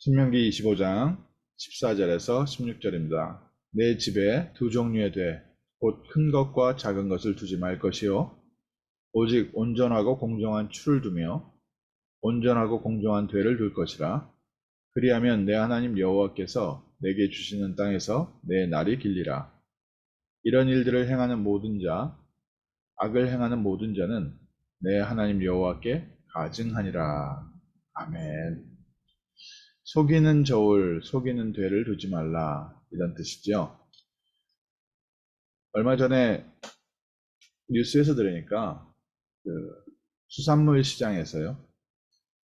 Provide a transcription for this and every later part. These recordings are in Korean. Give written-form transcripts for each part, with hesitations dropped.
신명기 25장 14절에서 16절입니다. 내 집에 두 종류의 돼, 곧 큰 것과 작은 것을 두지 말 것이요. 오직 온전하고 공정한 추를 두며 온전하고 공정한 돼를 둘 것이라. 그리하면 내 하나님 여호와께서 내게 주시는 땅에서 내 날이 길리라. 이런 일들을 행하는 모든 자, 악을 행하는 모든 자는 내 하나님 여호와께 가증하니라. 아멘. 속이는 저울, 속이는 돼를 두지 말라. 이런 뜻이죠. 얼마 전에 뉴스에서 들으니까 그 수산물 시장에서요.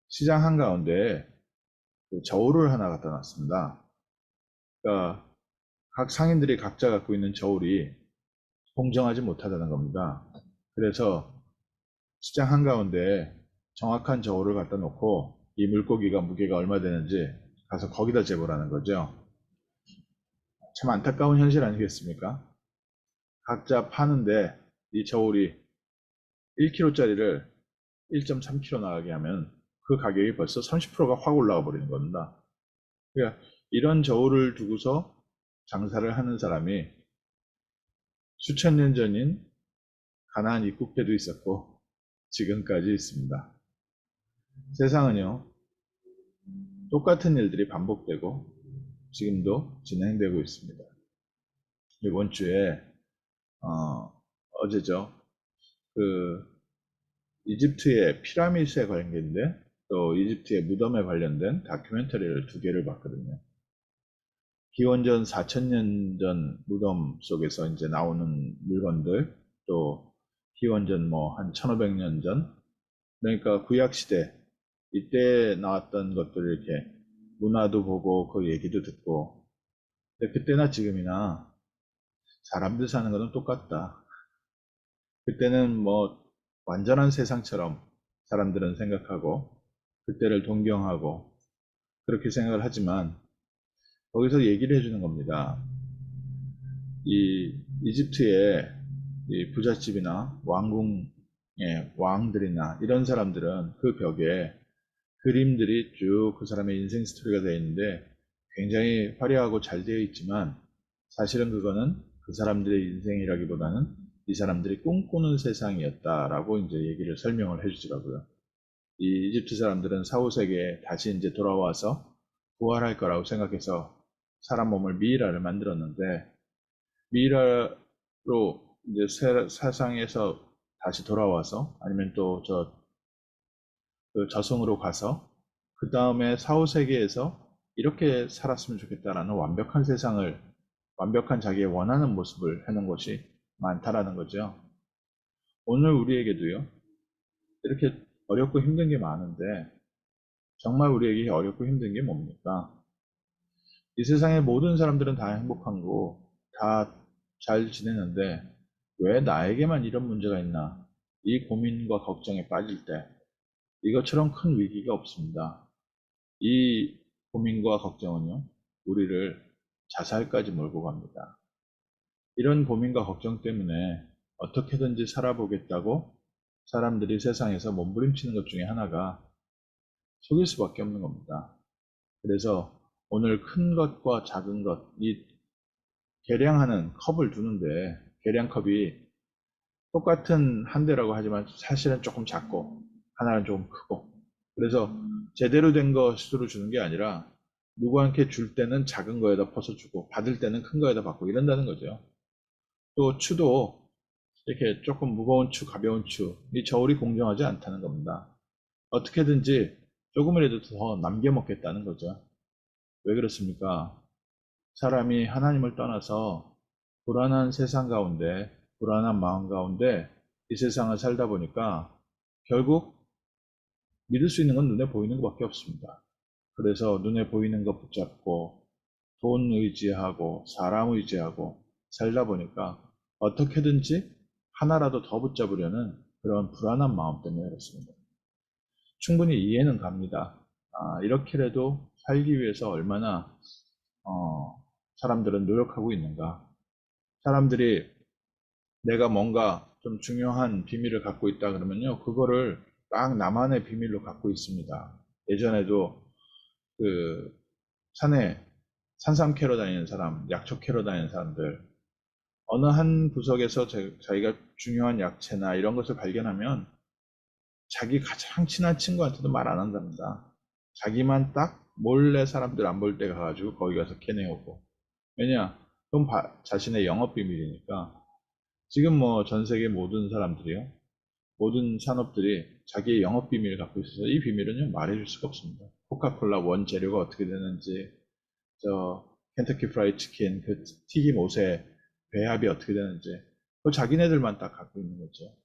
시장 한가운데 그 저울을 하나 갖다 놨습니다. 그러니까 각 상인들이 각자 갖고 있는 저울이 공정하지 못하다는 겁니다. 그래서 시장 한가운데 정확한 저울을 갖다 놓고 이 물고기가 무게가 얼마 되는지 가서 거기다 재보라는 거죠. 참 안타까운 현실 아니겠습니까? 각자 파는데 이 저울이 1kg짜리를 1.3kg 나가게 하면 그 가격이 벌써 30%가 확 올라가 버리는 겁니다. 그러니까 이런 저울을 두고서 장사를 하는 사람이 수천 년 전인 가나안 입국 때도 있었고 지금까지 있습니다. 세상은요, 똑같은 일들이 반복되고 지금도 진행되고 있습니다. 이번 주에 어제죠. 그 이집트의 피라미드에 관련된 또 이집트의 무덤에 관련된 다큐멘터리를 두 개를 봤거든요. 기원전 4000년 전 무덤 속에서 이제 나오는 물건들, 또 기원전 뭐 한 1500년 전, 그러니까 구약 시대 이때 나왔던 것들을 이렇게 문화도 보고 그 얘기도 듣고, 근데 그때나 지금이나 사람들 사는 거는 똑같다. 그때는 뭐 완전한 세상처럼 사람들은 생각하고 그때를 동경하고 그렇게 생각을 하지만 거기서 얘기를 해주는 겁니다. 이 이집트의 이 부잣집이나 왕궁의 왕들이나 이런 사람들은 그 벽에 그림들이 쭉 그 사람의 인생 스토리가 되어 있는데 굉장히 화려하고 잘 되어 있지만 사실은 그거는 그 사람들의 인생이라기보다는 이 사람들이 꿈꾸는 세상이었다라고 이제 얘기를 설명을 해주더라고요. 이 이집트 사람들은 사후세계에 다시 이제 돌아와서 부활할 거라고 생각해서 사람 몸을 미이라를 만들었는데 미이라로 이제 세상에서 다시 돌아와서 아니면 또 그 저승으로 가서 그 다음에 사후세계에서 이렇게 살았으면 좋겠다라는 완벽한 세상을 완벽한 자기의 원하는 모습을 해놓은 것이 많다라는 거죠. 오늘 우리에게도요. 이렇게 어렵고 힘든 게 많은데 정말 우리에게 어렵고 힘든 게 뭡니까? 이 세상의 모든 사람들은 다 행복한 거, 다 잘 지내는데 왜 나에게만 이런 문제가 있나? 이 고민과 걱정에 빠질 때 이것처럼 큰 위기가 없습니다. 이 고민과 걱정은요, 우리를 자살까지 몰고 갑니다. 이런 고민과 걱정 때문에 어떻게든지 살아보겠다고 사람들이 세상에서 몸부림치는 것 중에 하나가 속일 수밖에 없는 겁니다. 그래서 오늘 큰 것과 작은 것, 이 계량하는 컵을 두는데 계량컵이 똑같은 한 대라고 하지만 사실은 조금 작고 하나는 조금 크고 그래서 제대로 된 것으로 주는 게 아니라 누구한테 줄 때는 작은 거에다 퍼서 주고 받을 때는 큰 거에다 받고 이런다는 거죠. 또 추도 이렇게 조금 무거운 추, 가벼운 추, 이 저울이 공정하지 않다는 겁니다. 어떻게든지 조금이라도 더 남겨 먹겠다는 거죠. 왜 그렇습니까? 사람이 하나님을 떠나서 불안한 세상 가운데, 불안한 마음 가운데 이 세상을 살다 보니까 결국 믿을 수 있는 건 눈에 보이는 것밖에 없습니다. 그래서 눈에 보이는 것 붙잡고 돈 의지하고 사람 의지하고 살다 보니까 어떻게든지 하나라도 더 붙잡으려는 그런 불안한 마음 때문에 그렇습니다. 충분히 이해는 갑니다. 이렇게라도 살기 위해서 얼마나 사람들은 노력하고 있는가. 사람들이 내가 뭔가 좀 중요한 비밀을 갖고 있다 그러면요. 그거를 딱 나만의 비밀로 갖고 있습니다. 예전에도 그 산에 산삼 캐러 다니는 사람, 약초 캐러 다니는 사람들, 어느 한 구석에서 자기가 중요한 약재나 이런 것을 발견하면 자기 가장 친한 친구한테도 말 안 한답니다. 자기만 딱 몰래 사람들 안 볼 때 가가지고 거기 가서 캐내오고. 왜냐? 그건 자신의 영업 비밀이니까. 지금 뭐 전 세계 모든 사람들이요. 모든 산업들이 자기의 영업 비밀을 갖고 있어서 이 비밀은요, 말해줄 수가 없습니다. 코카콜라 원재료가 어떻게 되는지, 켄터키 프라이드 치킨, 그 튀김 옷의 배합이 어떻게 되는지, 그 자기네들만 딱 갖고 있는 거죠.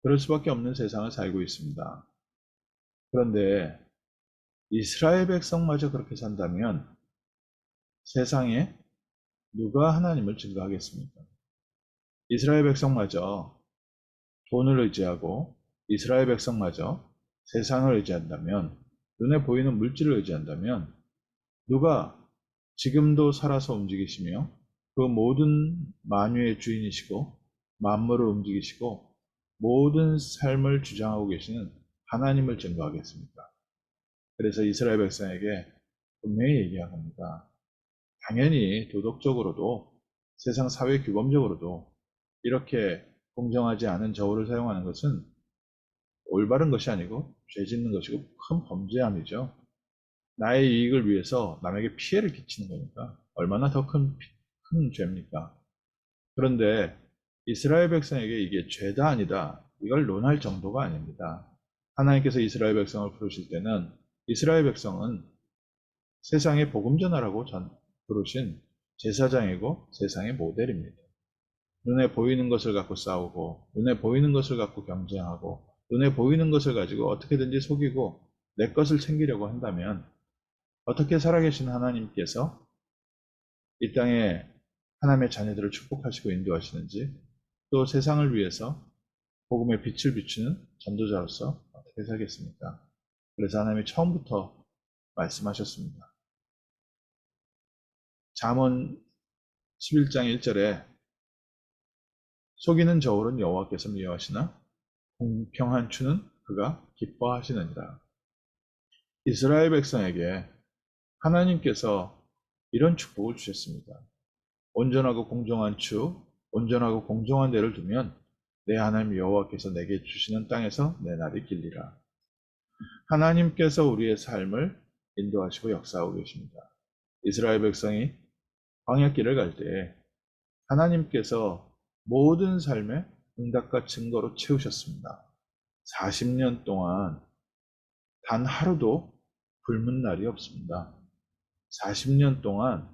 그럴 수밖에 없는 세상을 살고 있습니다. 그런데 이스라엘 백성마저 그렇게 산다면 세상에 누가 하나님을 증거하겠습니까? 이스라엘 백성마저 돈을 의지하고 이스라엘 백성마저 세상을 의지한다면, 눈에 보이는 물질을 의지한다면 누가 지금도 살아서 움직이시며 그 모든 만유의 주인이시고 만물을 움직이시고 모든 삶을 주장하고 계시는 하나님을 증거하겠습니까? 그래서 이스라엘 백성에게 분명히 얘기한 겁니다. 당연히 도덕적으로도 세상 사회 규범적으로도 이렇게 공정하지 않은 저울을 사용하는 것은 올바른 것이 아니고 죄 짓는 것이고 큰 범죄함이죠. 나의 이익을 위해서 남에게 피해를 끼치는 거니까 얼마나 더 큰 죄입니까? 그런데 이스라엘 백성에게 이게 죄다 아니다, 이걸 논할 정도가 아닙니다. 하나님께서 이스라엘 백성을 부르실 때는 이스라엘 백성은 세상에 복음 전하라고 부르신 제사장이고 세상의 모델입니다. 눈에 보이는 것을 갖고 싸우고 눈에 보이는 것을 갖고 경쟁하고 눈에 보이는 것을 가지고 어떻게든지 속이고 내 것을 챙기려고 한다면 어떻게 살아계신 하나님께서 이 땅에 하나님의 자녀들을 축복하시고 인도하시는지, 또 세상을 위해서 복음의 빛을 비추는 전도자로서 어떻게 살겠습니까? 그래서 하나님이 처음부터 말씀하셨습니다. 잠언 11장 1절에 속이는 저울은 여호와께서 미워하시나 공평한 추는 그가 기뻐하시느니라. 이스라엘 백성에게 하나님께서 이런 축복을 주셨습니다. 온전하고 공정한 추, 온전하고 공정한 데를 두면 내 하나님 여호와께서 내게 주시는 땅에서 내 날이 길리라. 하나님께서 우리의 삶을 인도하시고 역사하고 계십니다. 이스라엘 백성이 광야길을 갈 때 하나님께서 모든 삶의 응답과 증거로 채우셨습니다. 40년 동안 단 하루도 굶은 날이 없습니다. 40년 동안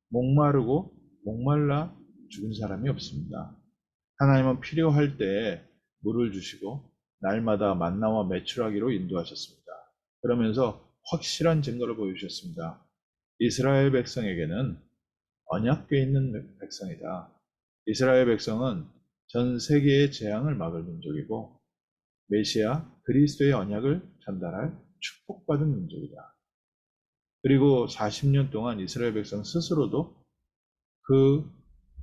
목마르고 목말라 죽은 사람이 없습니다. 하나님은 필요할 때에 물을 주시고 날마다 만나와 메추라기로 인도하셨습니다. 그러면서 확실한 증거를 보여주셨습니다. 이스라엘 백성에게는 언약궤 있는 백성이다. 이스라엘 백성은 전 세계의 재앙을 막을 민족이고 메시아 그리스도의 언약을 전달할 축복받은 민족이다. 그리고 40년 동안 이스라엘 백성 스스로도 그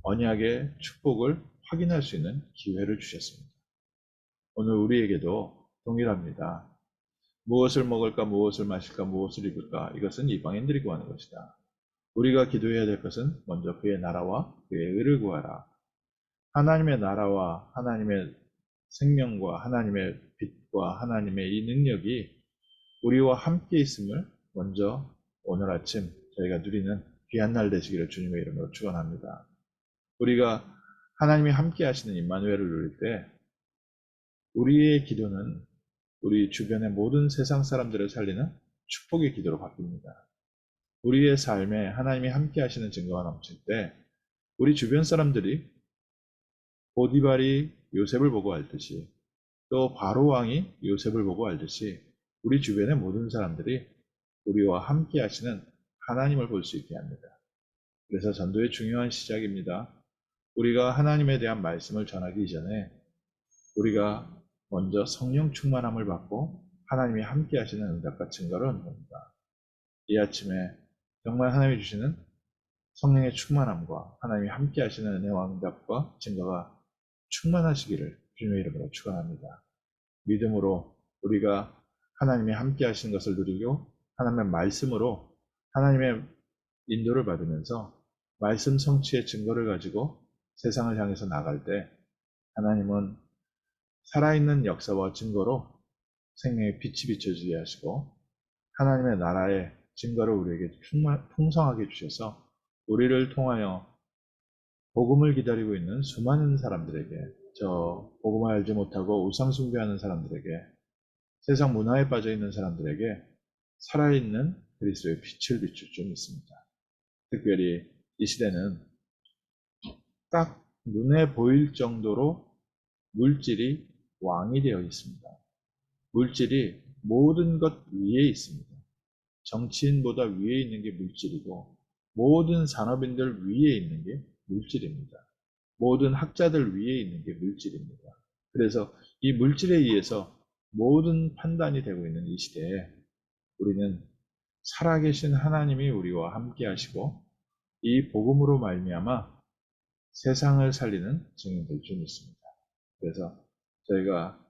언약의 축복을 확인할 수 있는 기회를 주셨습니다. 오늘 우리에게도 동일합니다. 무엇을 먹을까, 무엇을 마실까, 무엇을 입을까, 이것은 이방인들이 구하는 것이다. 우리가 기도해야 될 것은 먼저 그의 나라와 그의 의를 구하라. 하나님의 나라와 하나님의 생명과 하나님의 빛과 하나님의 이 능력이 우리와 함께 있음을 먼저 오늘 아침 저희가 누리는 귀한 날 되시기를 주님의 이름으로 축원합니다. 우리가 하나님이 함께 하시는 임마누엘을 누릴 때 우리의 기도는 우리 주변의 모든 세상 사람들을 살리는 축복의 기도로 바뀝니다. 우리의 삶에 하나님이 함께 하시는 증거가 넘칠 때 우리 주변 사람들이 보디발이 요셉을 보고 알듯이, 또 바로 왕이 요셉을 보고 알듯이 우리 주변의 모든 사람들이 우리와 함께 하시는 하나님을 볼 수 있게 합니다. 그래서 전도의 중요한 시작입니다. 우리가 하나님에 대한 말씀을 전하기 이전에 우리가 먼저 성령 충만함을 받고 하나님이 함께 하시는 응답과 증거를 얻는 겁니다. 이 아침에 정말 하나님이 주시는 성령의 충만함과 하나님이 함께 하시는 은혜와 응답과 증거가 충만하시기를 주님의 이름으로 축원합니다. 믿음으로 우리가 하나님이 함께 하시는 것을 누리고 하나님의 말씀으로 하나님의 인도를 받으면서 말씀 성취의 증거를 가지고 세상을 향해서 나갈 때 하나님은 살아있는 역사와 증거로 생명의 빛이 비춰지게 하시고 하나님의 나라의 증거를 우리에게 풍성하게 주셔서 우리를 통하여 복음을 기다리고 있는 수많은 사람들에게, 저 복음을 알지 못하고 우상 숭배하는 사람들에게, 세상 문화에 빠져 있는 사람들에게 살아있는 그리스도의 빛을 비출 줄 믿습니다. 특별히 이 시대는 딱 눈에 보일 정도로 물질이 왕이 되어 있습니다. 물질이 모든 것 위에 있습니다. 정치인보다 위에 있는 게 물질이고 모든 산업인들 위에 있는 게 물질입니다. 모든 학자들 위에 있는 게 물질입니다. 그래서 이 물질에 의해서 모든 판단이 되고 있는 이 시대에 우리는 살아계신 하나님이 우리와 함께 하시고 이 복음으로 말미암아 세상을 살리는 증인될 줄 믿습니다. 그래서 저희가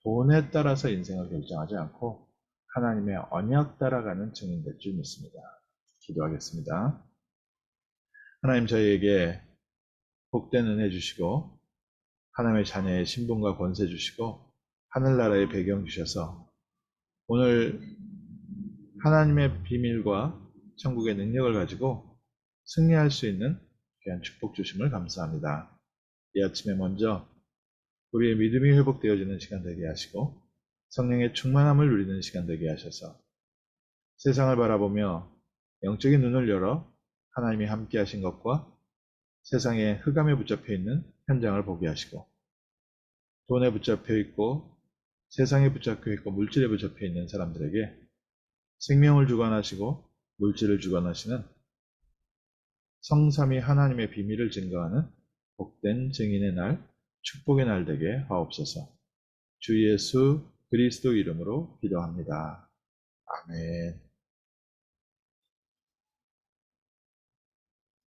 돈에 따라서 인생을 결정하지 않고 하나님의 언약 따라가는 증인될 줄 믿습니다. 기도하겠습니다. 하나님, 저희에게 복된 은혜 주시고 하나님의 자녀의 신분과 권세 주시고 하늘나라의 배경 주셔서 오늘 하나님의 비밀과 천국의 능력을 가지고 승리할 수 있는 귀한 축복 주심을 감사합니다. 이 아침에 먼저 우리의 믿음이 회복되어지는 시간 되게 하시고 성령의 충만함을 누리는 시간 되게 하셔서 세상을 바라보며 영적인 눈을 열어 하나님이 함께 하신 것과 세상의 흑암에 붙잡혀 있는 현장을 보게 하시고 돈에 붙잡혀 있고 세상에 붙잡혀 있고 물질에 붙잡혀 있는 사람들에게 생명을 주관하시고 물질을 주관하시는 성삼위 하나님의 비밀을 증거하는 복된 증인의 날, 축복의 날 되게 하옵소서. 주 예수 그리스도 이름으로 기도합니다. 아멘.